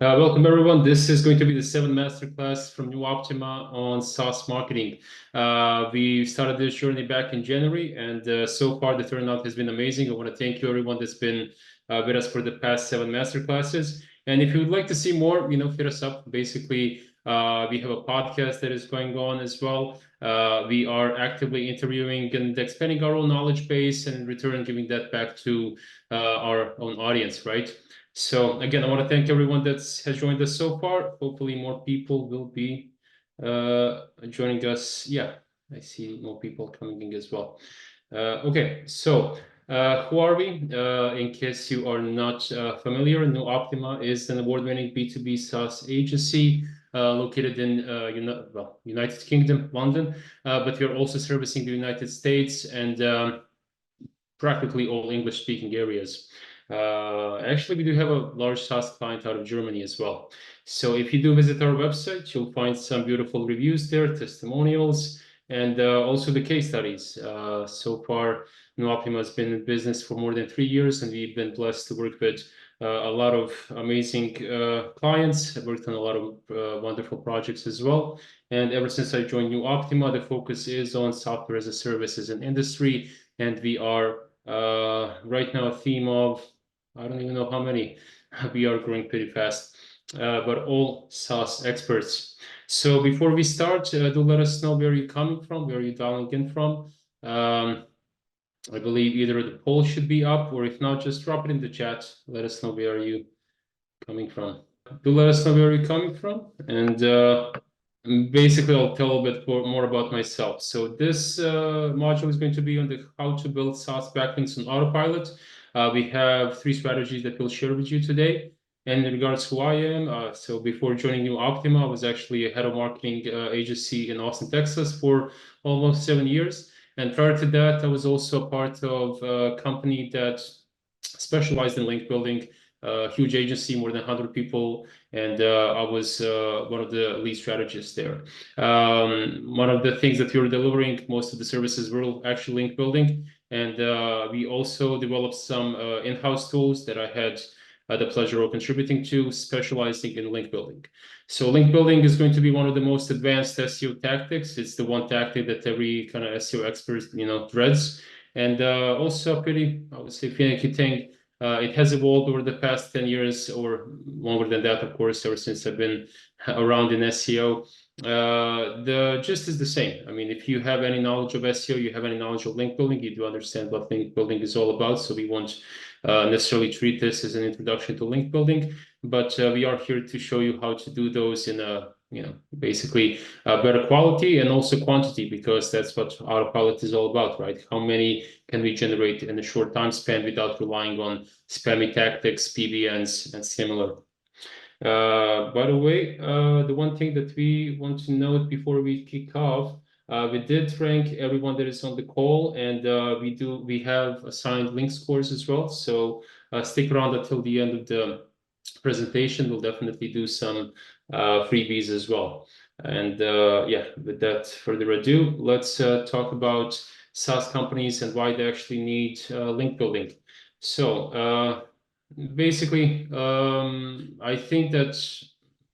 Welcome everyone. This is going to be the 7th masterclass from New Optima on SaaS marketing. We started this journey back in January, and so far the turnout has been amazing. I want to thank you everyone that's been with us for the past 7 masterclasses. And if you would like to see more, hit us up. Basically, we have a podcast that is going on as well. We are actively interviewing and expanding our own knowledge base, and in return giving that back to our own audience, right? So again, I want to thank everyone that has joined us so far. Hopefully more people will be joining us. Yeah, I see more people coming in as well. Okay, so who are we? In case you are not familiar, New Optima is an award-winning B2B SaaS agency located in United Kingdom, London, but we are also servicing the United States and practically all English-speaking areas. Actually, we do have a large SaaS client out of Germany as well. So if you do visit our website, you'll find some beautiful reviews there, testimonials, and also the case studies. So far, New Optima has been in business for more than 3 years, and we've been blessed to work with a lot of amazing clients. I've worked on a lot of wonderful projects as well. And ever since I joined New Optima, the focus is on software as a service as an industry, and we are right now a theme of, I don't even know how many. We are growing pretty fast, but all SaaS experts. So before we start, do let us know where you're coming from, where you're dialing in from. I believe either the poll should be up, or if not, just drop it in the chat. Let us know where you coming from. Do let us know where you're coming from, and basically I'll tell a bit more about myself. So this module is going to be on the how to build SaaS backlinks on Autopilot. We have 3 strategies that we'll share with you today. And in regards to who I am, so before joining New Optima, I was actually a head of marketing agency in Austin, Texas for almost 7 years. And prior to that, I was also a part of a company that specialized in link building, a huge agency, more than 100 people, and I was one of the lead strategists there. One of the things that we were delivering, most of the services were actually link building, and we also developed some in-house tools that I had the pleasure of contributing to, specializing in link building. So link building is going to be one of the most advanced SEO tactics. It's the one tactic that every kind of SEO expert, dreads. And also a pretty, I would say, finicky thing. It has evolved over the past 10 years, or longer than that, of course, ever since I've been around in SEO. The gist is the same. I mean, if you have any knowledge of SEO, you have any knowledge of link building, you do understand what link building is all about. So we won't necessarily treat this as an introduction to link building, but we are here to show you how to do those in a basically better quality and also quantity, because that's what Autopilot is all about, right? How many can we generate in a short time span without relying on spammy tactics, PBNs, and similar. By the way, the one thing that we want to note before we kick off, we did rank everyone that is on the call, and we have assigned link scores as well. So stick around until the end of the presentation. We'll definitely do some freebies as well. And yeah, without further ado, let's talk about SaaS companies and why they actually need link building. So basically, I think that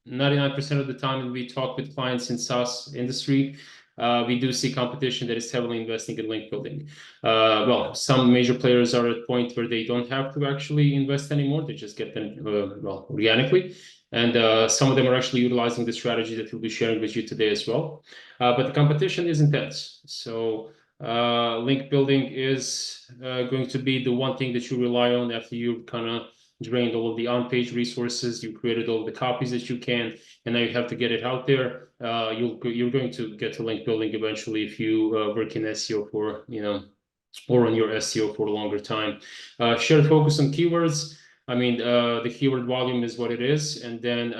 99% of the time when we talk with clients in SaaS industry, we do see competition that is heavily investing in link building. Well, some major players are at a point where they don't have to actually invest anymore. They just get them, organically. And some of them are actually utilizing the strategy that we'll be sharing with you today as well. But the competition is intense. So link building is going to be the one thing that you rely on after you've kind of drained all of the on-page resources, you created all the copies that you can, and now you have to get it out there. You're going to get to link building eventually if you work in SEO for, or on your SEO for a longer time. Shared focus on keywords. I mean, the keyword volume is what it is, and then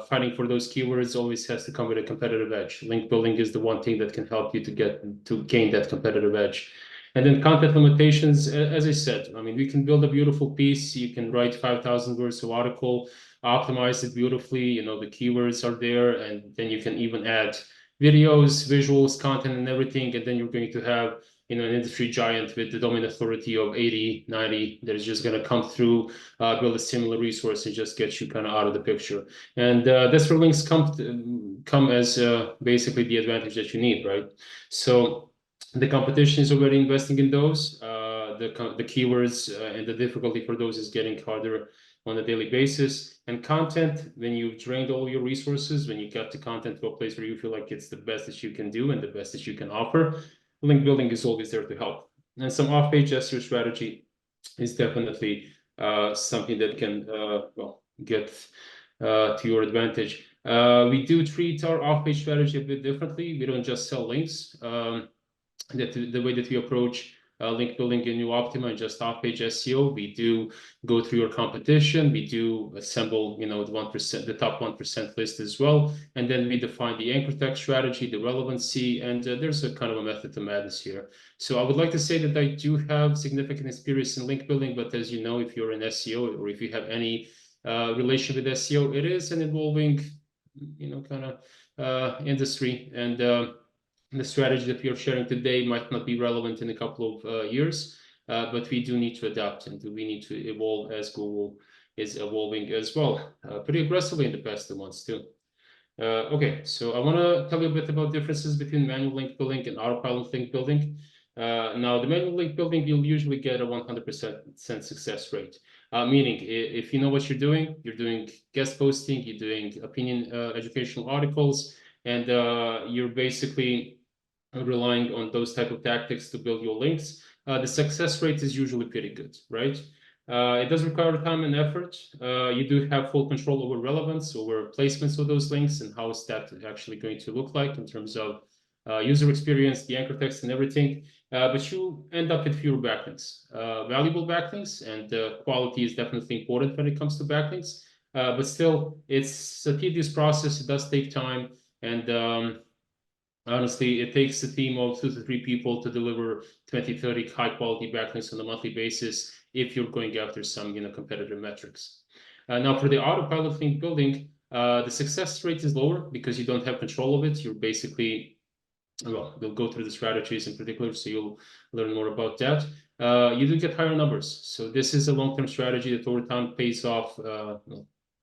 fighting for those keywords always has to come with a competitive edge. Link building is the one thing that can help you to gain that competitive edge. And then content limitations, as I said, I mean, we can build a beautiful piece. You can write 5,000 words of article, optimize it beautifully. The keywords are there, and then you can even add videos, visuals, content, and everything. And then you're going to have an industry giant with the domain authority of 80, 90 that is just going to come through, build a similar resource and just get you kind of out of the picture. And that's where links come as basically the advantage that you need, right? So the competition is already investing in those. The keywords and the difficulty for those is getting harder on a daily basis. And content, when you've drained all your resources, when you get the content to a place where you feel like it's the best that you can do and the best that you can offer, link building is always there to help. And some off-page SEO strategy is definitely something that can get to your advantage. We do treat our off-page strategy a bit differently. We don't just sell links. The way that we approach link building in New Optima and just off-page SEO, we do go through your competition. We do assemble, the 1%, the top 1% list as well, and then we define the anchor text strategy, the relevancy, and there's a kind of a method to madness here. So I would like to say that I do have significant experience in link building, but as you know, if you're in SEO or if you have any relation with SEO, it is an evolving, kind of industry, and the strategy that we are sharing today might not be relevant in a couple of years, but we do need to adapt and we need to evolve as Google is evolving as well, pretty aggressively in the past 2 months too. Okay, so I want to tell you a bit about differences between manual link building and autopilot link building. Now, the manual link building, you'll usually get a 100% success rate, meaning if you know what you're doing guest posting, you're doing opinion educational articles, and you're basically relying on those type of tactics to build your links, the success rate is usually pretty good, right? It does require time and effort. You do have full control over relevance, over placements of those links, and how is that actually going to look like in terms of user experience, the anchor text, and everything. But you end up with fewer backlinks, valuable backlinks, and quality is definitely important when it comes to backlinks. But still, it's a tedious process. It does take time, and honestly, it takes a team of 2 to 3 people to deliver 20, 30 high-quality backlinks on a monthly basis if you're going after some, competitive metrics. Now, for the autopilot link building, the success rate is lower because you don't have control of it. You're basically, we'll go through the strategies in particular, so you'll learn more about that. You do get higher numbers. So this is a long-term strategy that over time pays off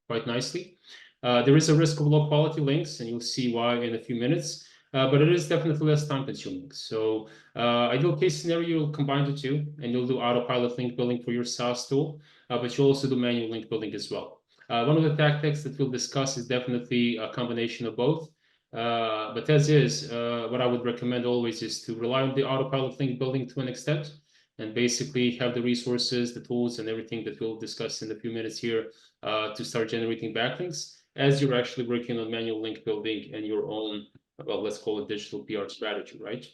quite nicely. There is a risk of low-quality links, and you'll see why in a few minutes. But it is definitely less time consuming. So ideal case scenario, you'll combine the two and you'll do autopilot link building for your SaaS tool, but you'll also do manual link building as well. One of the tactics that we'll discuss is definitely a combination of both. But as is, what I would recommend always is to rely on the autopilot link building to an extent and basically have the resources, the tools, and everything that we'll discuss in a few minutes here to start generating backlinks as you're actually working on manual link building and your own, well, let's call it digital PR strategy, right?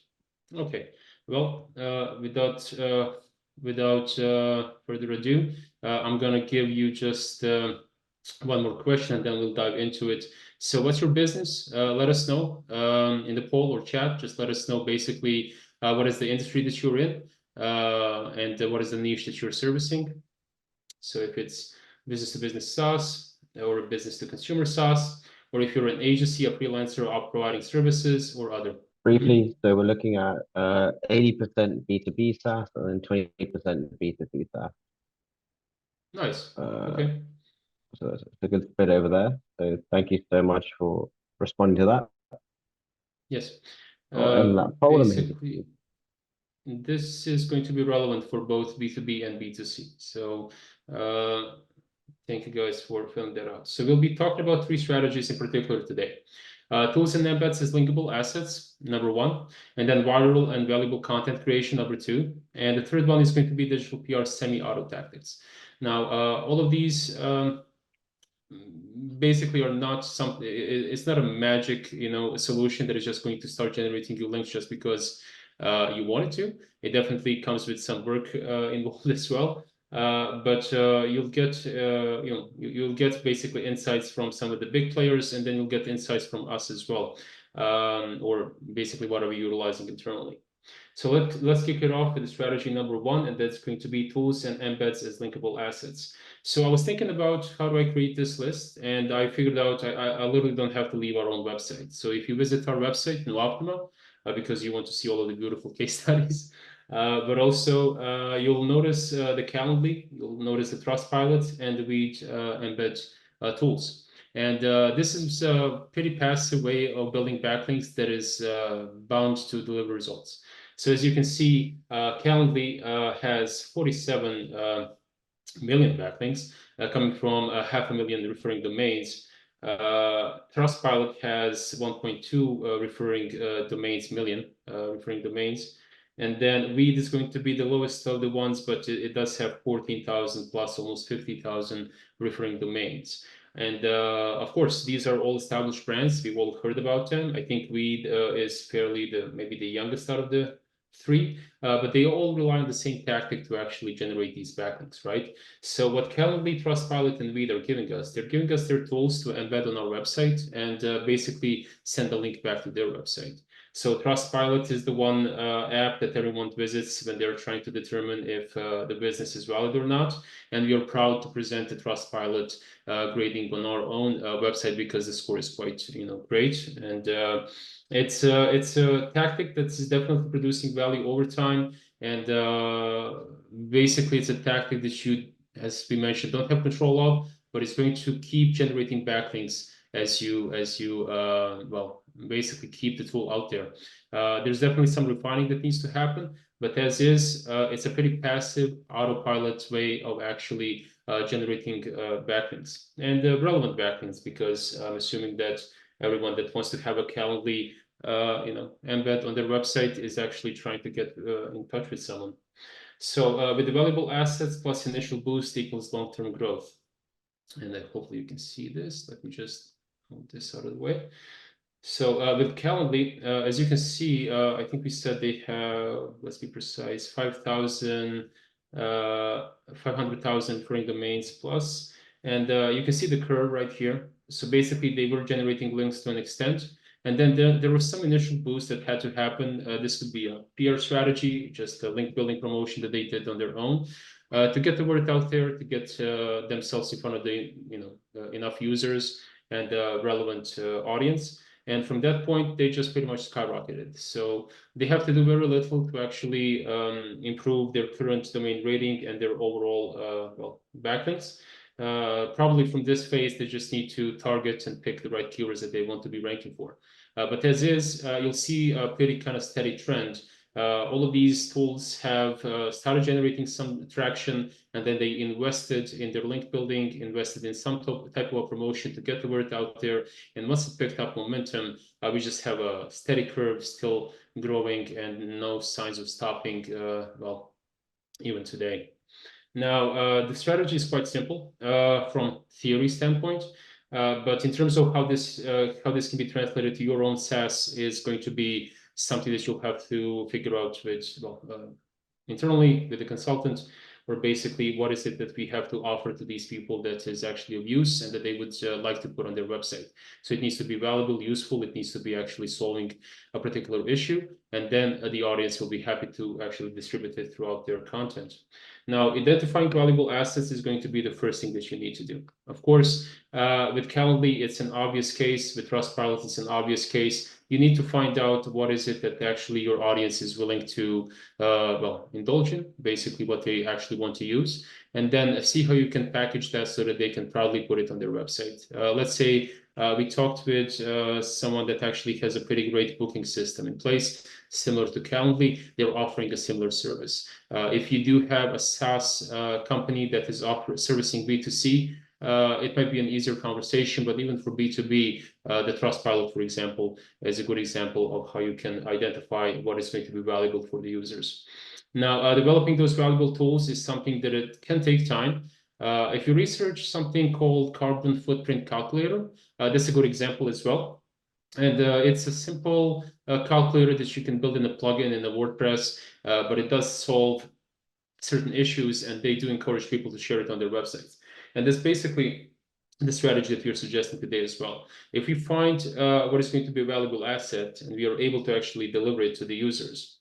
Okay. Well, without further ado, I'm gonna give you just one more question, and then we'll dive into it. So, what's your business? Let us know in the poll or chat. Just let us know basically what is the industry that you're in, and what is the niche that you're servicing. So, if it's business-to-business SaaS or business-to-consumer SaaS, or if you're an agency, a freelancer, or providing services, or other. Briefly, so we're looking at 80% B2B SaaS and then 20% B2C SaaS. Nice. Okay. So it's a good split over there. So thank you so much for responding to that. Yes. Basically, this is going to be relevant for both B2B and B2C. So thank you guys for filling that out. So we'll be talking about 3 strategies in particular today. Tools and embeds as linkable assets, number 1, and then viral and valuable content creation, number 2. And the third one is going to be digital PR semi-auto tactics. Now, all of these basically are not something, it's not a magic, solution that is just going to start generating you links just because you want it to. It definitely comes with some work involved as well. But you'll get you'll get basically insights from some of the big players, and then you'll get insights from us as well, or basically what are we utilizing internally. So let's kick it off with the strategy number 1, and that's going to be tools and embeds as linkable assets. So I was thinking about how do I create this list, and I figured out I literally don't have to leave our own website. So if you visit our website, New Optima, because you want to see all of the beautiful case studies. But also you'll notice the Calendly, you'll notice the TrustPilot and the Weed embed tools. And this is a pretty passive way of building backlinks that is bound to deliver results. So as you can see, Calendly has 47 million backlinks coming from 500,000 referring domains. TrustPilot has 1.2 referring domains million referring domains. And then Weed is going to be the lowest of the ones, but it does have 14,000 plus almost 50,000 referring domains. And of course, these are all established brands. We've all heard about them. I think Weed is fairly maybe the youngest out of the three, but they all rely on the same tactic to actually generate these backlinks, right? So what Calendly, TrustPilot, and Weed are giving us, they're giving us their tools to embed on our website and basically send a link back to their website. So TrustPilot is the one app that everyone visits when they're trying to determine if the business is valid or not. And we are proud to present the TrustPilot grading on our own website because the score is quite, great. And it's a tactic that's definitely producing value over time. And basically, it's a tactic that you, as we mentioned, don't have control of, but it's going to keep generating backlinks as you basically keep the tool out there. There's definitely some refining that needs to happen, but as is, it's a pretty passive autopilot way of actually generating backlinks and relevant backlinks, because I'm assuming that everyone that wants to have a Calendly embed on their website is actually trying to get in touch with someone. So with the valuable assets plus initial boost equals long-term growth. And hopefully you can see this. Let me just move this out of the way. So with Calendly, as you can see, I think we said they have, let's be precise, 500,000 referring domains plus. And you can see the curve right here. So basically, they were generating links to an extent. And then there was some initial boost that had to happen. This could be a PR strategy, just a link building promotion that they did on their own to get the word out there, to get themselves in front of the enough users and relevant audience. And from that point, they just pretty much skyrocketed. So they have to do very little to actually improve their current domain rating and their overall backlinks. Probably from this phase, they just need to target and pick the right keywords that they want to be ranking for. But as is, you'll see a pretty kind of steady trend. All of these tools have started generating some traction, and then they invested in their link building, invested in some type of a promotion to get the word out there. And once it picked up momentum, we just have a steady curve still growing and no signs of stopping, even today. Now, the strategy is quite simple from theory standpoint, but in terms of how this can be translated to your own SaaS is going to be something that you'll have to figure out with internally with the consultant, or basically what is it that we have to offer to these people that is actually of use and that they would like to put on their website. So it needs to be valuable, useful. It needs to be actually solving a particular issue, and then the audience will be happy to actually distribute it throughout their content. Now, identifying valuable assets is going to be the first thing that you need to do. Of course, with Calendly, it's an obvious case. With TrustPilot, it's an obvious case. You need to find out what is it that actually your audience is willing to, indulge in, basically what they actually want to use, and then see how you can package that so that they can proudly put it on their website. Let's say we talked with someone that actually has a pretty great booking system in place, similar to Calendly. They're offering a similar service. If you do have a SaaS company that is servicing B2C, it might be an easier conversation, but even for B2B, the TrustPilot, for example, is a good example of how you can identify what is going to be valuable for the users. Now, developing those valuable tools is something that it can take time. If you research something called Carbon Footprint Calculator, that's a good example as well. And it's a simple calculator that you can build in a plugin in a WordPress, but it does solve certain issues, and they do encourage people to share it on their websites. And that's basically the strategy that we're suggesting today as well. If we find what is going to be a valuable asset and we are able to actually deliver it to the users,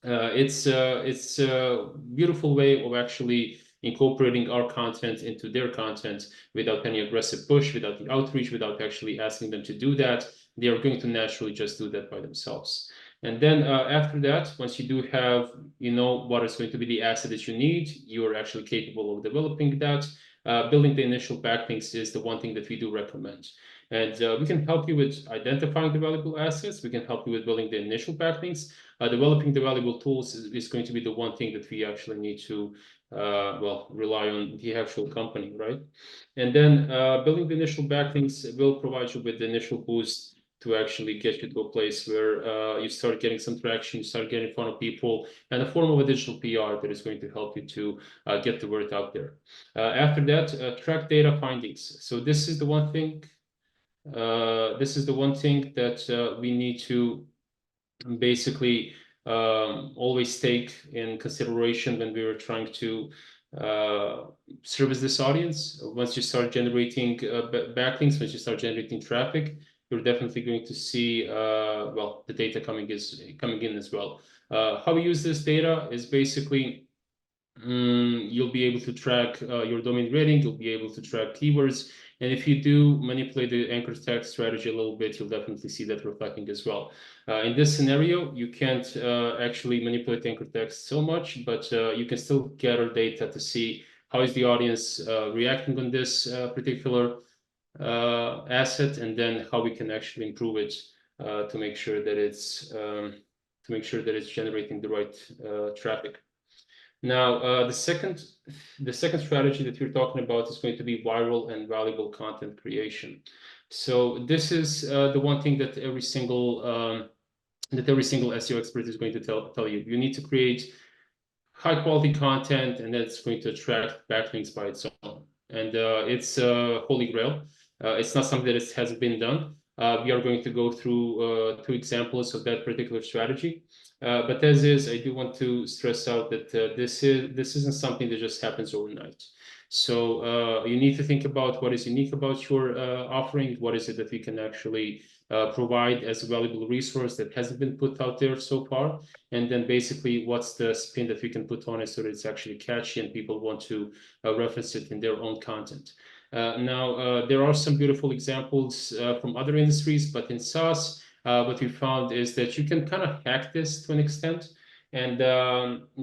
it's a beautiful way of actually incorporating our content into their content without any aggressive push, without the outreach, without actually asking them to do that. They are going to naturally just do that by themselves. And then after that, once you do have, what is going to be the asset that you need, you're actually capable of developing that. Building the initial backlinks is the one thing that we do recommend. And we can help you with identifying the valuable assets. We can help you with building the initial backlinks. Developing the valuable tools is going to be the one thing that we actually need to, rely on the actual company, right? And then building the initial backlinks will provide you with the initial boost to actually get you to a place where you start getting some traction, you start getting in front of people, and a form of a digital PR that is going to help you to get the word out there. After that, track data findings. So this is the one thing. This is the one thing that we need to basically always take in consideration when we were trying to service this audience. Once you start generating backlinks, once you start generating traffic, you're definitely going to see the data coming in as well. How we use this data is basically you'll be able to track your domain rating, you'll be able to track keywords, and if you do manipulate the anchor text strategy a little bit, you'll definitely see that reflecting as well. In this scenario, you can't actually manipulate anchor text so much, but you can still gather data to see how is the audience reacting on this particular asset, and then how we can actually improve it to make sure that it's generating the right traffic. Now, the second strategy that we're talking about is going to be viral and valuable content creation. So this is the one thing that every single SEO expert is going to tell you. You need to create high quality content, and that's going to attract backlinks by its own. And it's a holy grail. It's not something that hasn't been done. We are going to go through 2 examples of that particular strategy. But as is, I do want to stress out that this isn't something that just happens overnight. So you need to think about what is unique about your offering. What is it that we can actually provide as a valuable resource that hasn't been put out there so far? And then basically, what's the spin that we can put on it so that it's actually catchy and people want to reference it in their own content. Now, there are some beautiful examples from other industries, but in SaaS, what we found is that you can kind of hack this to an extent. And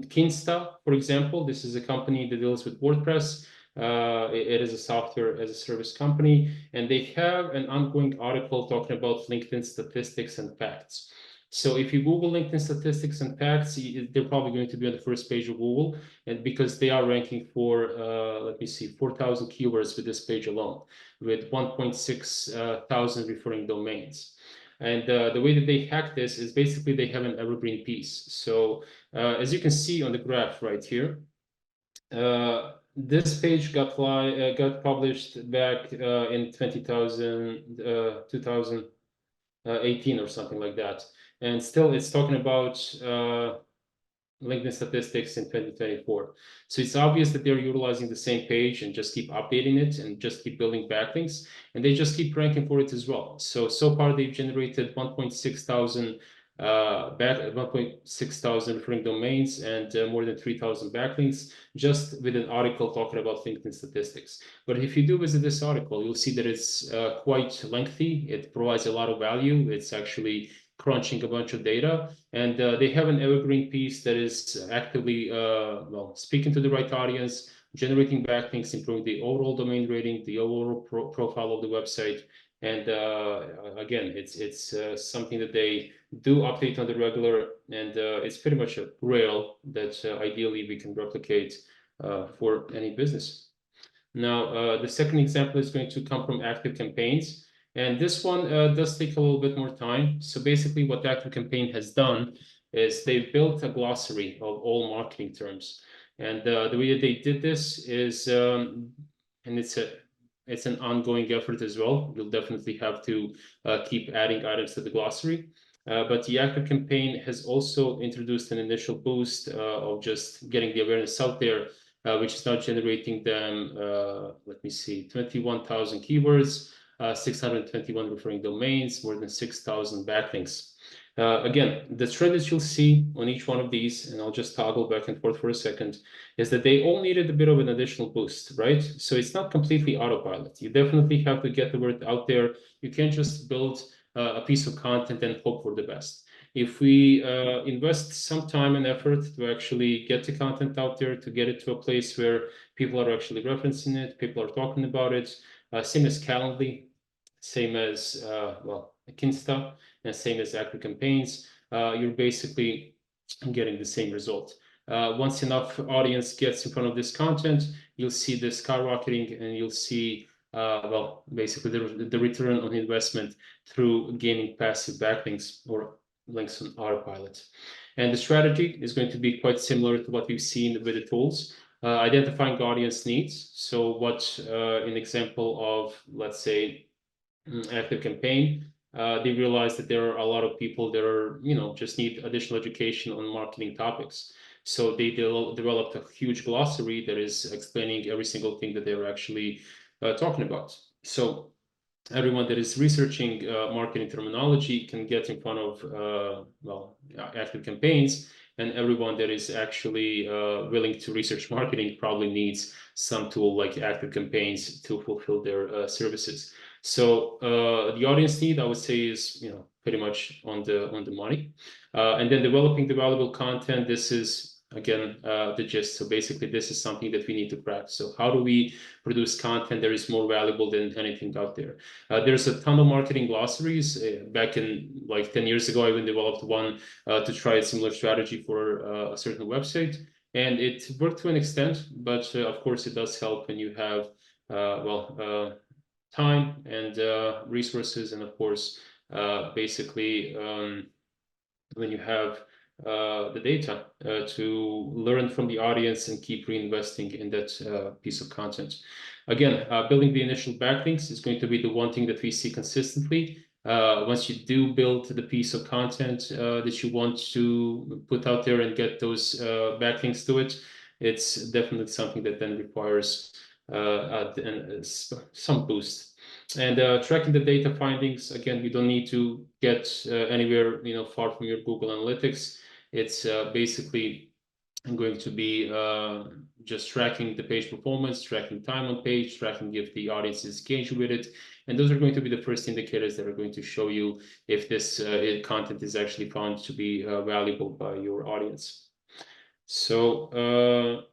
Kinsta, for example, this is a company that deals with WordPress. It is a software as a service company, and they have an ongoing article talking about LinkedIn statistics and facts. So if you Google LinkedIn statistics and facts, they're probably going to be on the first page of Google, and because they are ranking for, 4,000 keywords with this page alone, with 1.6 thousand referring domains. And the way that they hack this is basically they have an evergreen piece. So as you can see on the graph right here, this page got published back in 2018 or something like that. And still it's talking about LinkedIn statistics in 2024. So it's obvious that they're utilizing the same page and just keep updating it and just keep building backlinks, and they just keep ranking for it as well. So far they've generated 1.6 thousand 1.6 thousand referring domains and more than 3,000 backlinks just with an article talking about LinkedIn statistics. But if you do visit this article, you'll see that it's quite lengthy. It provides a lot of value. It's actually crunching a bunch of data, and they have an evergreen piece that is actively speaking to the right audience, generating backlinks, improving the overall domain rating, the overall profile of the website. And again, it's something that they do update on the regular, and it's pretty much a grail that ideally we can replicate for any business. Now, the second example is going to come from Active Campaigns. And this one does take a little bit more time. So basically what Active Campaign has done is they've built a glossary of all marketing terms. And the way that they did this is, and it's an ongoing effort as well. You'll definitely have to keep adding items to the glossary. But the Active Campaign has also introduced an initial boost of just getting the awareness out there, which is now generating them, 21,000 keywords, 621 referring domains, more than 6,000 backlinks. Again, the trend that you'll see on each one of these, and I'll just toggle back and forth for a second, is that they all needed a bit of an additional boost, right? So it's not completely autopilot. You definitely have to get the word out there. You can't just build a piece of content and hope for the best. If we invest some time and effort to actually get the content out there, to get it to a place where people are actually referencing it, people are talking about it, same as Calendly, same as well, Kinsta, and same as active campaigns, you're basically getting the same result. Once enough audience gets in front of this content, you'll see this skyrocketing, and you'll see well, basically the return on investment through gaining passive backlinks or links on Autopilot. And the strategy is going to be quite similar to what we've seen with the tools. Identifying audience needs. So what an example of, let's say, active campaign, they realized that there are a lot of people that are, just need additional education on marketing topics. So they developed a huge glossary that is explaining every single thing that they're actually talking about. So everyone that is researching marketing terminology can get in front of, well, active campaigns, and everyone that is actually willing to research marketing probably needs some tool like active campaigns to fulfill their services. So the audience need, I would say, is pretty much on the money. And then developing the valuable content. This is again the gist. So basically, this is something that we need to crack. So how do we produce content that is more valuable than anything out there? There's a ton of marketing glossaries. Back in like 10 years ago, I even developed one to try a similar strategy for a certain website. And it worked to an extent, but of course it does help when you have, well, time and resources, and of course, basically, when you have the data to learn from the audience and keep reinvesting in that piece of content. Again, building the initial backlinks is going to be the one thing that we see consistently. Once you do build the piece of content that you want to put out there and get those backlinks to it, it's definitely something that then requires some boost. And tracking the data findings, again, you don't need to get anywhere far from your Google Analytics. It's basically going to be just tracking the page performance, tracking time on page, tracking if the audience is engaged with it. And those are going to be the first indicators that are going to show you if this content is actually found to be valuable by your audience. So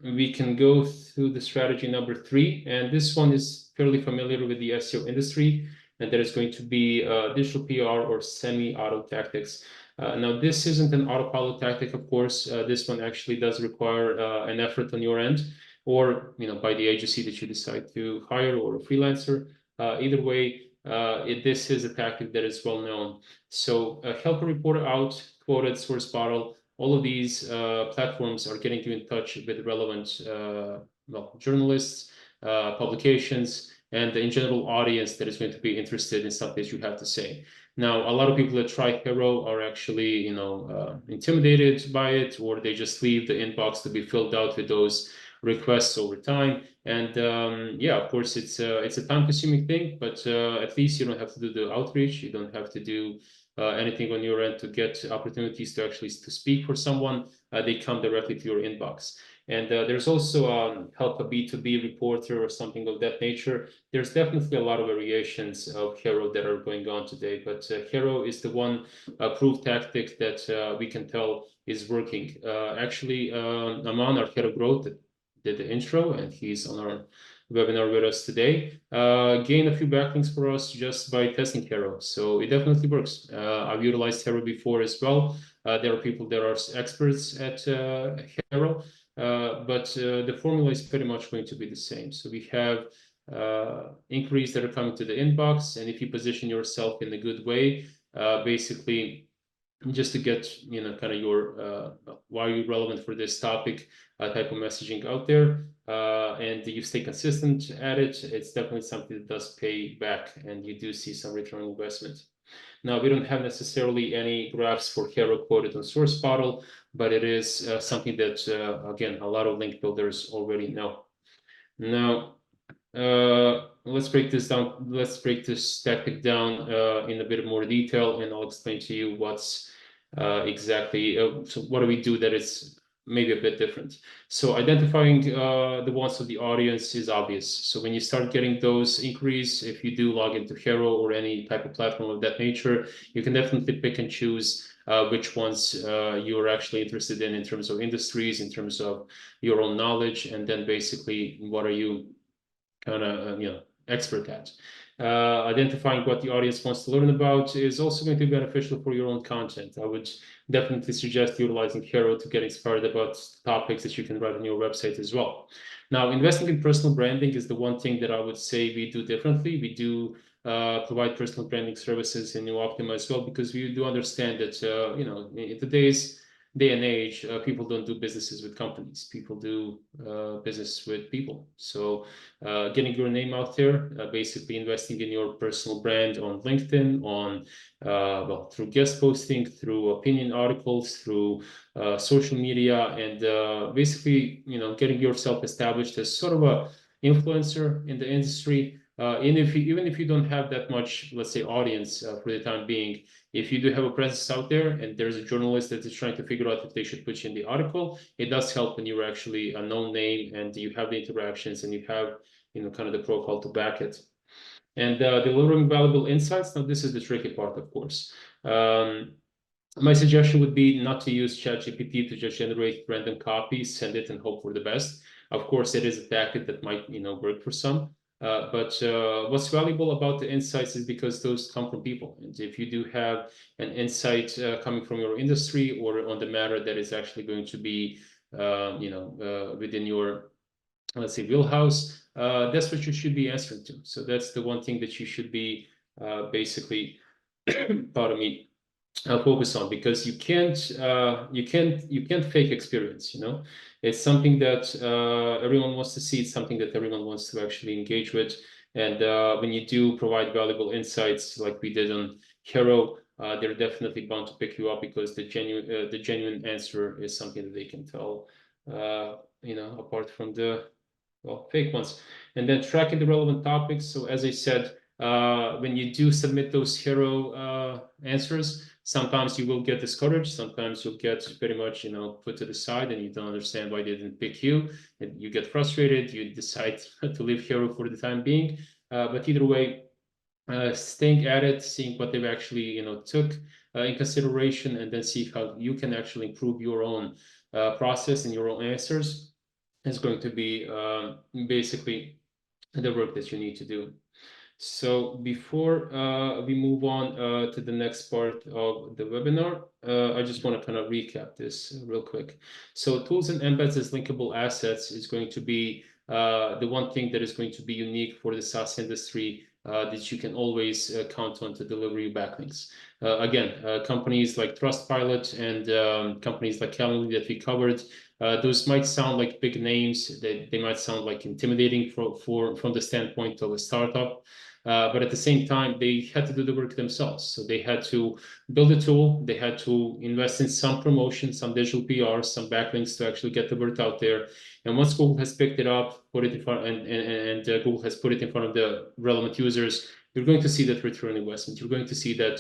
we can go through the strategy number 3, and this one is fairly familiar with the SEO industry, and that is going to be digital PR or semi-auto tactics. Now, this isn't an autopilot tactic, of course. This one actually does require an effort on your end, or by the agency that you decide to hire, or a freelancer. Either way, this is a tactic that is well known. So help a reporter out, quoted, source bottle. All of these platforms are getting you in touch with relevant well, journalists, publications, and in general audience that is going to be interested in something that you have to say. Now, a lot of people that try Hero are actually, intimidated by it, or they just leave the inbox to be filled out with those requests over time. And yeah, of course, it's a time-consuming thing, but at least you don't have to do the outreach. You don't have to do anything on your end to get opportunities to actually to speak for someone. They come directly to your inbox. And there's also help a B2B reporter or something of that nature. There's definitely a lot of variations of Hero that are going on today, but Hero is the one approved tactic that we can tell is working. Actually, Aman, our head of growth, did the intro, and he's on our webinar with us today. Gain a few backlinks for us just by testing Hero. So it definitely works. I've utilized Hero before as well. There are people that are experts at Hero, but the formula is pretty much going to be the same. So we have inquiries that are coming to the inbox, and if you position yourself in a good way, basically just to get kind of your why are you relevant for this topic type of messaging out there, and you stay consistent at it, it's definitely something that does pay back, and you do see some return on investment. Now, we don't have necessarily any graphs for Hero quoted on source bottle, but it is something that again, a lot of link builders already know. Now, let's break this down. Let's break this tactic down in a bit more detail, and I'll explain to you what's exactly. So what do we do that is maybe a bit different? So identifying the wants of the audience is obvious. So when you start getting those inquiries, if you do log into Hero or any type of platform of that nature, you can definitely pick and choose which ones you're actually interested in terms of industries, in terms of your own knowledge, and then basically what are you kind of expert at. Identifying what the audience wants to learn about is also going to be beneficial for your own content. I would definitely suggest utilizing Hero to get inspired about topics that you can write on your website as well. Now, investing in personal branding is the one thing that I would say we do differently. We do provide personal branding services in New Optima as well, because we do understand that in today's day and age, people don't do businesses with companies. People do business with people. So getting your name out there, basically investing in your personal brand on LinkedIn, on through guest posting, through opinion articles, through social media, and basically getting yourself established as sort of a influencer in the industry. Even if you don't have that much, let's say, audience for the time being, if you do have a presence out there and there's a journalist that is trying to figure out if they should put you in the article, it does help when you're actually a known name and you have the interactions and you have kind of the profile to back it. And delivering valuable insights. Now, this is the tricky part, of course. My suggestion would be not to use ChatGPT to just generate random copies, send it and hope for the best. Of course, it is a tactic that might work for some. But what's valuable about the insights is because those come from people. And if you do have an insight coming from your industry or on the matter that is actually going to be, within your, let's say, wheelhouse, that's what you should be answering to. So that's the one thing that you should be basically, pardon me, focus on, because you can't fake experience. It's something that everyone wants to see. It's something that everyone wants to actually engage with. And when you do provide valuable insights like we did on Hero, they're definitely bound to pick you up, because the genuine answer is something that they can tell apart from the fake ones. And then tracking the relevant topics. So as I said, when you do submit those Hero answers, sometimes you will get discouraged. Sometimes you'll get pretty much, put to the side, and you don't understand why they didn't pick you. And you get frustrated. You decide to leave Hero for the time being. But either way, staying at it, seeing what they've actually, took in consideration, and then see how you can actually improve your own process and your own answers is going to be basically the work that you need to do. So before we move on to the next part of the webinar, I just want to kind of recap this real quick. So tools and embeds as linkable assets is going to be the one thing that is going to be unique for the SaaS industry that you can always count on to deliver you backlinks. Again, companies like TrustPilot and companies like Calendly that we covered, those might sound like big names. They might sound like intimidating from the standpoint of a startup. But at the same time, they had to do the work themselves. So they had to build a tool. They had to invest in some promotion, some digital PR, some backlinks to actually get the word out there. And once Google has picked it up, put it in front, and Google has put it in front of the relevant users, you're going to see that return on investment. You're going to see that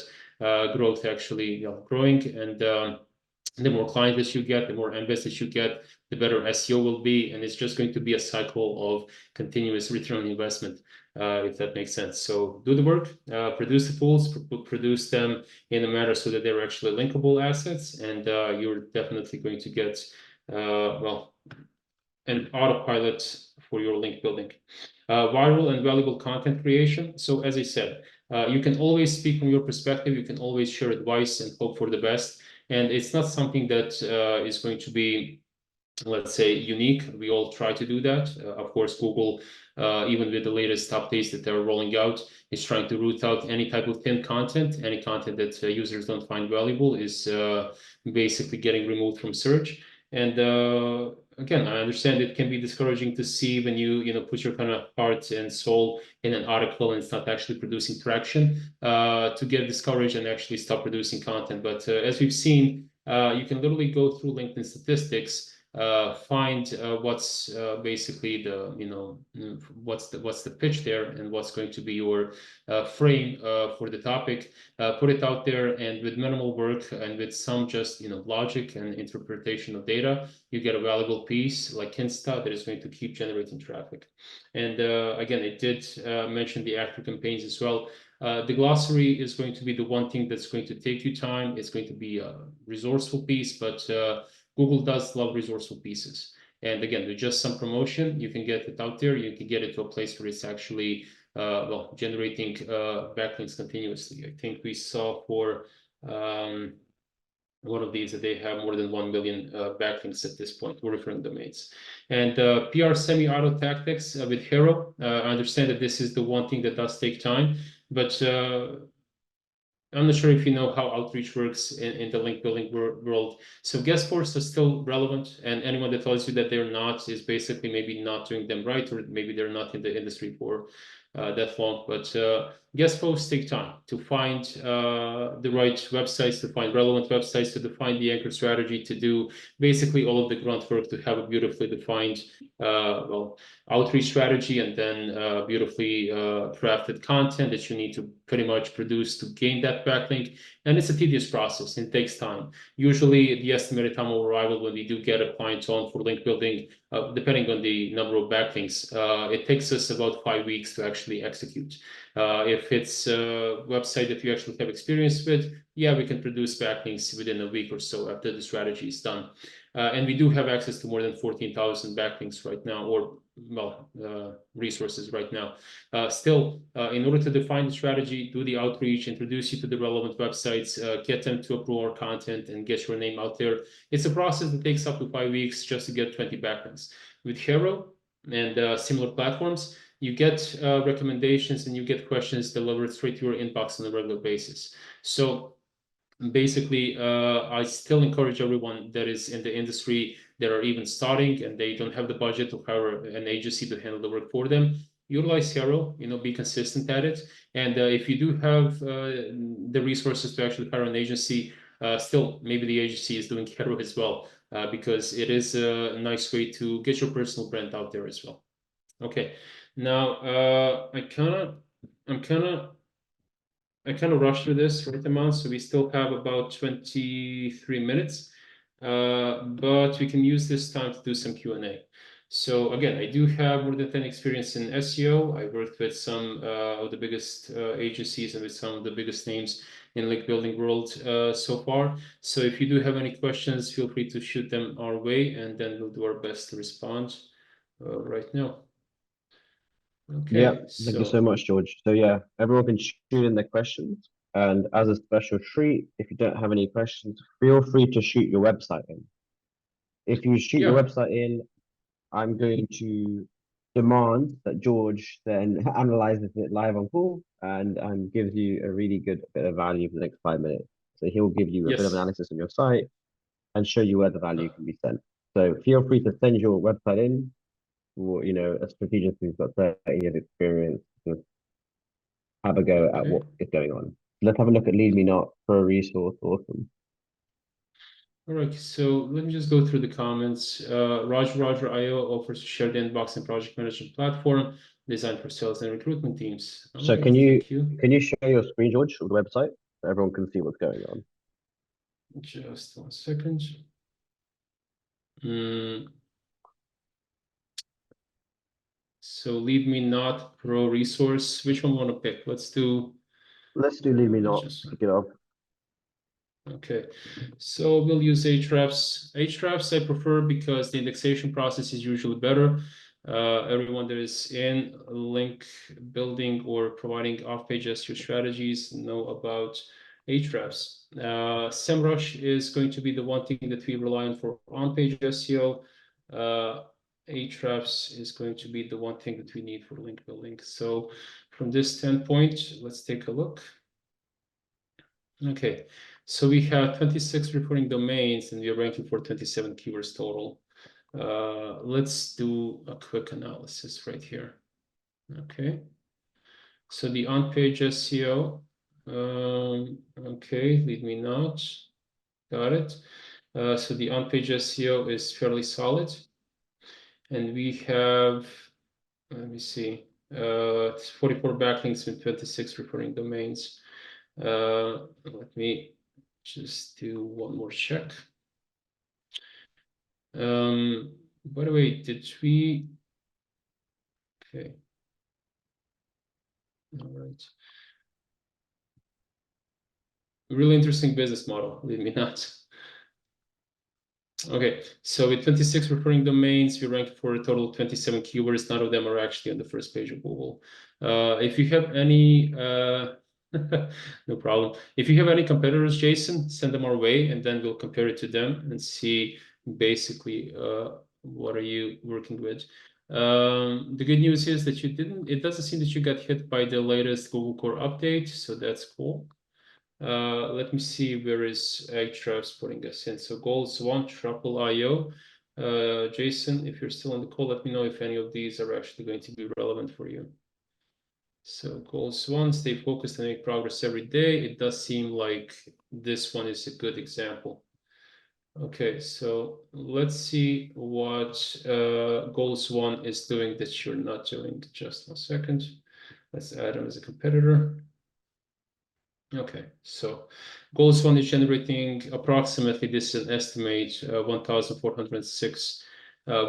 growth actually growing. And the more clients that you get, the more embeds that you get, the better SEO will be. And it's just going to be a cycle of continuous return on investment, if that makes sense. So do the work, produce the tools, produce them in a manner so that they're actually linkable assets. And you're definitely going to get, an autopilot for your link building. Viral and valuable content creation. So as I said, you can always speak from your perspective. You can always share advice and hope for the best. And it's not something that is going to be, let's say, unique. We all try to do that. Of course, Google, even with the latest updates that they're rolling out, is trying to root out any type of thin content. Any content that users don't find valuable is basically getting removed from search. And again, I understand it can be discouraging to see when you put your kind of heart and soul in an article and it's not actually producing traction, to get discouraged and actually stop producing content. But as we've seen, you can literally go through LinkedIn statistics, find what's basically the what's the pitch there and what's going to be your frame for the topic, put it out there, and with minimal work and with some just logic and interpretation of data, you get a valuable piece like Insta that is going to keep generating traffic. And again, it did mention the active campaigns as well. The glossary is going to be the one thing that's going to take you time. It's going to be a resourceful piece, but Google does love resourceful pieces. And again, with just some promotion, you can get it out there. You can get it to a place where it's actually generating backlinks continuously. I think we saw for one of these that they have more than 1 million backlinks at this point, or referring domains. And PR semi-auto tactics with Hero. I understand that this is the one thing that does take time, but I'm not sure if you know how outreach works in the link building world. So guest posts are still relevant, and anyone that tells you that they're not is basically maybe not doing them right, or maybe they're not in the industry for that long. But guest posts take time to find the right websites, to find relevant websites, to define the anchor strategy, to do basically all of the grunt work to have a beautifully defined outreach strategy, and then beautifully crafted content that you need to pretty much produce to gain that backlink. And it's a tedious process. It takes time. Usually the estimated time of arrival when we do get a client on for link building, depending on the number of backlinks, it takes us about 5 weeks to actually execute. If it's a website that you actually have experience with, yeah, we can produce backlinks within a week or so after the strategy is done. And we do have access to more than 14,000 backlinks right now, or resources right now. Still, in order to define the strategy, do the outreach, introduce you to the relevant websites, get them to approve our content, and get your name out there. It's a process that takes up to 5 weeks just to get 20 backlinks. With Hero and similar platforms, you get recommendations and you get questions delivered straight to your inbox on a regular basis. So basically, I still encourage everyone that is in the industry that are even starting and they don't have the budget to hire an agency to handle the work for them. Utilize Hero, be consistent at it. And if you do have the resources to actually hire an agency, still maybe the agency is doing Hero as well, because it is a nice way to get your personal brand out there as well. Okay, now I kind of rushed through this right amount, so we still have about 23 minutes, but we can use this time to do some Q&A. So again, I do have more than 10 experience in SEO. I worked with some of the biggest agencies and with some of the biggest names in link building world so far. So if you do have any questions, feel free to shoot them our way, and then we'll do our best to respond right now. Yeah, Okay, thank you so much, George. So yeah, everyone can shoot in their questions. And as a special treat, if you don't have any questions, feel free to shoot your website in. If you shoot your yeah, website in, I'm going to demand that George then analyzes it live on call and gives you a really good bit of value for the next 5 minutes. So he'll give you a bit of yes. analysis on your site and show you where the value can be sent. So feel free to send your website in, or a strategist who's got 30 years experience to have a go at Okay. what is going on. Let's have a look at Lead Me Not for a resource. Awesome. All right, so let me just go through the comments. Roger IO offers a shared inbox and project management platform designed for sales and recruitment teams. All So right, thank you. can you show your screen, George, of the website so everyone can see what's going on? Just 1 second. Mm, so Lead Me Not Pro resource. Which one want to pick? Let's do Let's do Lead Me Not just to kick it off. okay. So we'll use Ahrefs. Ahrefs I prefer because the indexation process is usually better. Everyone that is in link building or providing off-page SEO strategies know about Ahrefs. SEMrush is going to be the one thing that we rely on for on-page SEO. Ahrefs is going to be the one thing that we need for link building. So from this standpoint, let's take a look. Okay, so we have 26 referring domains and we are ranking for 27 keywords total. Let's do a quick analysis right here. Okay, so the on-page SEO, okay, Lead Me Not, got it. So the on-page SEO is fairly solid. And we have, let me see, 44 backlinks with 26 referring domains. Let me just do one more check. By the way, did we? Okay. All right. really interesting business model, believe me not. Okay, so with 26 referring domains, we rank for a total of 27 keywords. None of them are actually on the first page of Google. If you have any, no problem. If you have any competitors, Jason, send them our way, and then we'll compare it to them and see basically what are you working with. The good news is that it doesn't seem that you got hit by the latest Google Core update, so that's cool. Let me see where is Ahrefs putting us in. So goals 1, Truffle.io. Jason, if you're still on the call, let me know if any of these are actually going to be relevant for you. So goals 1, stay focused and make progress every day. It does seem like this one is a good example. Okay, so let's see what goals 1 is doing that you're not doing. Just 1 second. Let's add them as a competitor. Okay, so goals 1 is generating approximately, this is an estimate, 1,406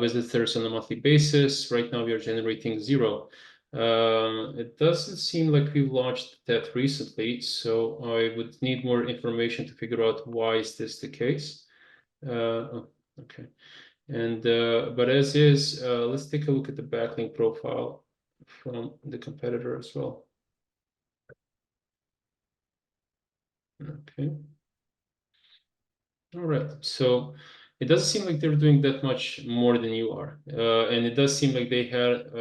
visitors on a monthly basis. Right now we are generating 0. It doesn't seem like we've launched that recently, so I would need more information to figure out why is this the case. Okay, and but as is, let's take a look at the backlink profile from the competitor as well. Okay. All right. So it doesn't seem like they're doing that much more than you are. And it does seem like they had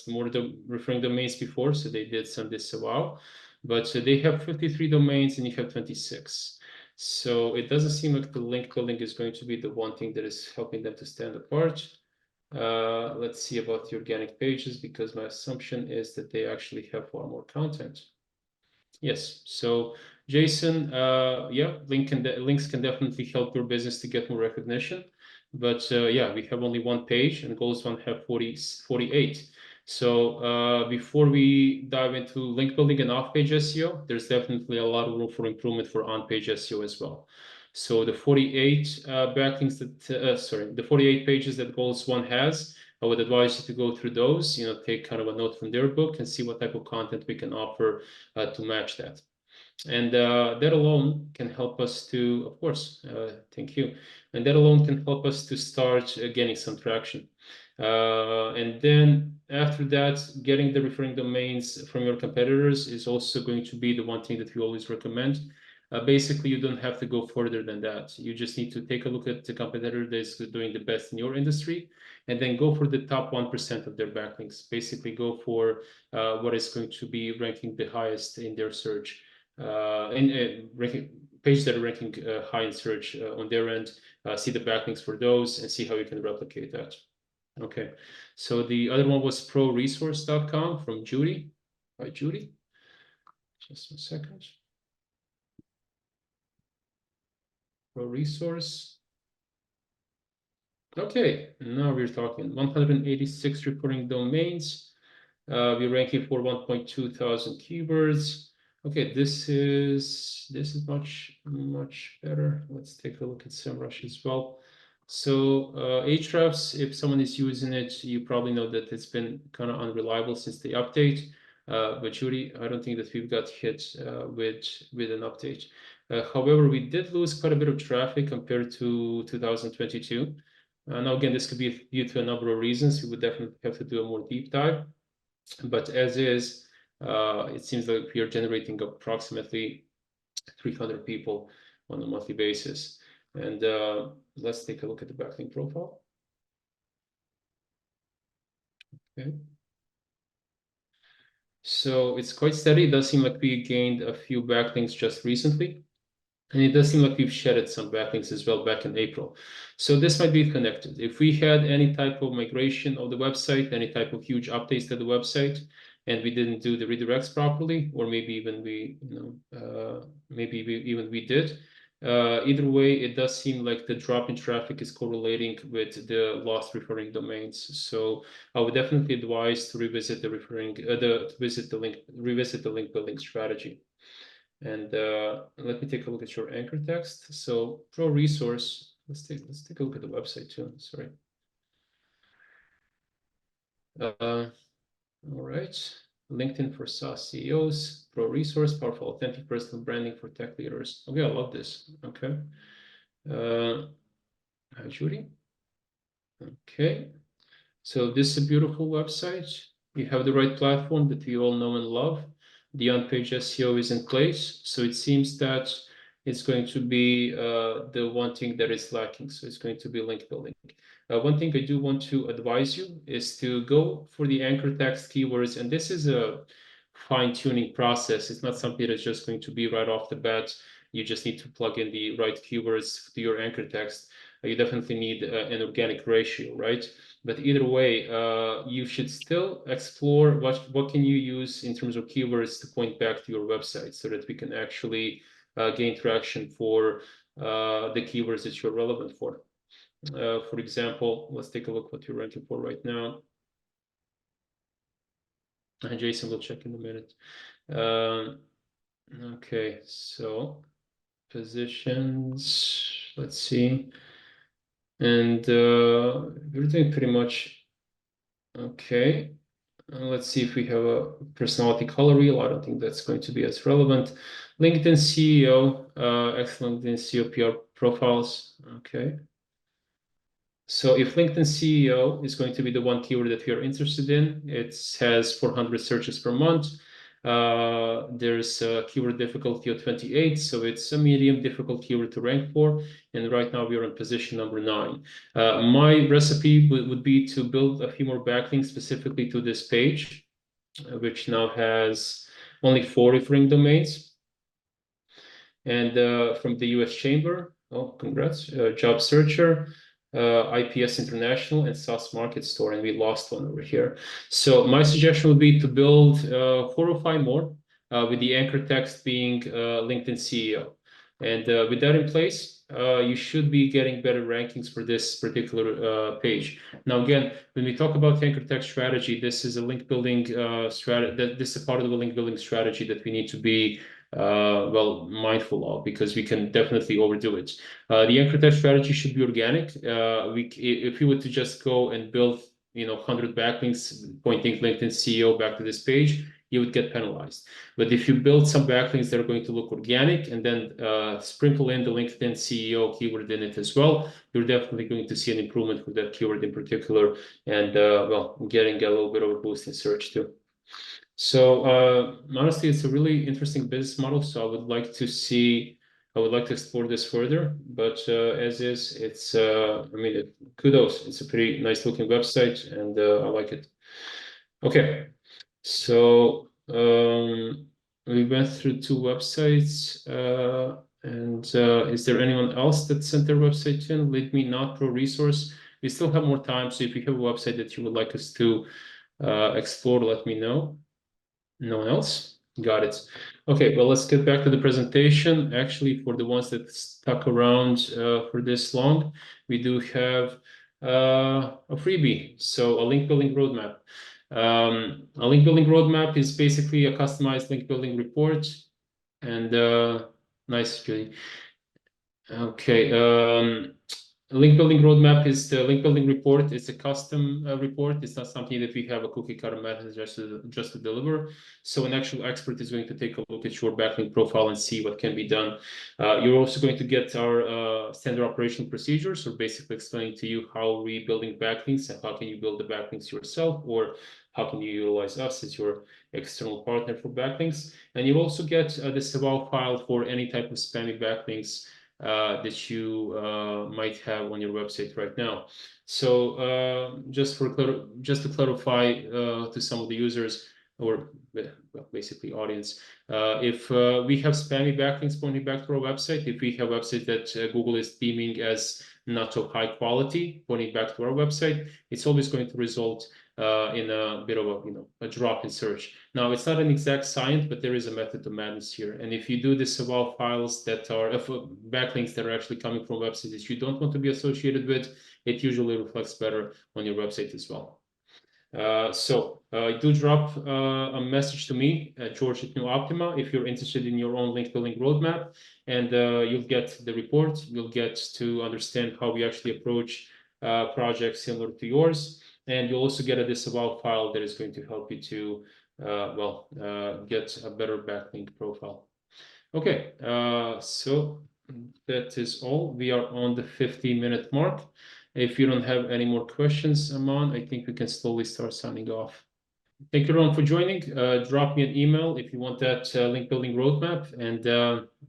more referring domains before, so they did some disavow. But they have 53 domains and you have 26. So it doesn't seem like the link building is going to be the one thing that is helping them to stand apart. Let's see about the organic pages, because my assumption is that they actually have far more content. Yes. So Jason, yeah, links can definitely help your business to get more recognition. But yeah, we have only one page and goals 1 have 48. So before we dive into link building and off-page SEO, there's definitely a lot of room for improvement for on-page SEO as well. So the 48 backlinks that, sorry, the 48 pages that goals 1 has, I would advise you to go through those, take kind of a note from their book and see what type of content we can offer to match that. And that alone can help us to, of course, thank you. And that alone can help us to start gaining some traction. And then after that, getting the referring domains from your competitors is also going to be the one thing that we always recommend. Basically, you don't have to go further than that. You just need to take a look at the competitor that's doing the best in your industry, and then go for the top 1% of their backlinks. Basically, go for what is going to be ranking the highest in their search, ranking pages that are ranking high in search on their end. See the backlinks for those and see how you can replicate that. Okay, so the other one was proresource.com from Judy. Hi, Judy. Just a second. ProResource. Okay, now we're talking 186 reporting domains. We're ranking for 1.2 thousand keywords. Okay, this is much better. Let's take a look at SEMrush as well. So Ahrefs, if someone is using it, you probably know that it's been kind of unreliable since the update. But Judy, I don't think that we've got hit with an update. However, we did lose quite a bit of traffic compared to 2022. Now, again, this could be due to a number of reasons. We would definitely have to do a more deep dive. But as is, it seems like we are generating approximately 300 people on a monthly basis. And let's take a look at the backlink profile. Okay. So it's quite steady. It does seem like we gained a few backlinks just recently. And it does seem like we've shedded some backlinks as well back in April. So this might be connected. If we had any type of migration of the website, any type of huge updates to the website, and we didn't do the redirects properly, or maybe even we did. Either way, it does seem like the drop in traffic is correlating with the lost referring domains. So I would definitely advise to revisit the link building strategy. And let me take a look at your anchor text. So ProResource, let's take a look at the website too. Sorry. All right. LinkedIn for SaaS CEOs, pro resource, powerful, authentic personal branding for tech leaders. Okay, I love this. Okay. Hi, Judy. Okay. So this is a beautiful website. You have the right platform that we all know and love. The on-page SEO is in place. So it seems that it's going to be the one thing that is lacking. So it's going to be link building. One thing I do want to advise you is to go for the anchor text keywords. And this is a fine-tuning process. It's not something that's just going to be right off the bat. You just need to plug in the right keywords to your anchor text. You definitely need an organic ratio, right? But either way, you should still explore what can you use in terms of keywords to point back to your website so that we can actually gain traction for the keywords that you're relevant for. For example, let's take a look what you're ranking for right now. And Jason will check in a minute. Okay, so positions, let's see. And we're doing pretty much okay. Let's see if we have a personality color wheel. I don't think that's going to be as relevant. LinkedIn CEO, excellent LinkedIn CEO PR profiles. Okay. So if LinkedIn CEO is going to be the one keyword that we are interested in, it has 400 searches per month. There's a keyword difficulty of 28, so it's a medium difficult keyword to rank for. And right now we are in position number 9. My recipe would be to build a few more backlinks specifically to this page, which now has only 4 referring domains. And from the US Chamber, oh, congrats, Job Searcher, IPS International, and SaaS Market Store, and we lost one over here. So my suggestion would be to build 4 or 5 more, with the anchor text being LinkedIn CEO. And with that in place, you should be getting better rankings for this particular page. Now, again, when we talk about anchor text strategy, this is a link building strategy. This is a part of the link building strategy that we need to be well mindful of, because we can definitely overdo it. The anchor text strategy should be organic. If you were to just go and build 100 backlinks pointing LinkedIn CEO back to this page, you would get penalized. But if you build some backlinks that are going to look organic and then sprinkle in the LinkedIn CEO keyword in it as well, you're definitely going to see an improvement with that keyword in particular, and well, getting a little bit of a boost in search too. So honestly, it's a really interesting business model. So I would like to explore this further. But as is, it's I mean, kudos. It's a pretty nice looking website, and I like it. Okay, so we went through 2 websites. And is there anyone else that sent their website in? Lead Me Not Pro Resource. We still have more time, so if you have a website that you would like us to explore, let me know. No one else? Got it. Okay, well, let's get back to the presentation. Actually, for the ones that stuck around for this long, we do have a freebie. So a link building roadmap. A link building roadmap is basically a customized link building report. And nice, Julie. Okay. Link building roadmap is the link building report. It's a custom report. It's not something that we have a cookie cutter method just to deliver. So an actual expert is going to take a look at your backlink profile and see what can be done. You're also going to get our standard operational procedures, so basically explaining to you how we're building backlinks and how can you build the backlinks yourself, or how can you utilize us as your external partner for backlinks. And you'll also get the saval file for any type of spammy backlinks that you might have on your website right now. So just to clarify to some of the users, or well, basically audience, if we have spammy backlinks pointing back to our website, if we have websites that Google is deeming as not so high quality pointing back to our website, it's always going to result in a bit of a drop in search. Now, it's not an exact science, but there is a method to madness here. And if you do disavow files that are backlinks that are actually coming from websites that you don't want to be associated with, it usually reflects better on your website as well. Do drop a message to me, George at New Optima, if you're interested in your own link building roadmap, and you'll get the report. You'll get to understand how we actually approach projects similar to yours. And you'll also get a disavow file that is going to help you to get a better backlink profile. Okay, so that is all. We are on the 50-minute mark. If you don't have any more questions, Aman, I think we can slowly start signing off. Thank you everyone for joining. Drop me an email if you want that link building roadmap. And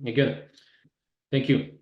again, thank you.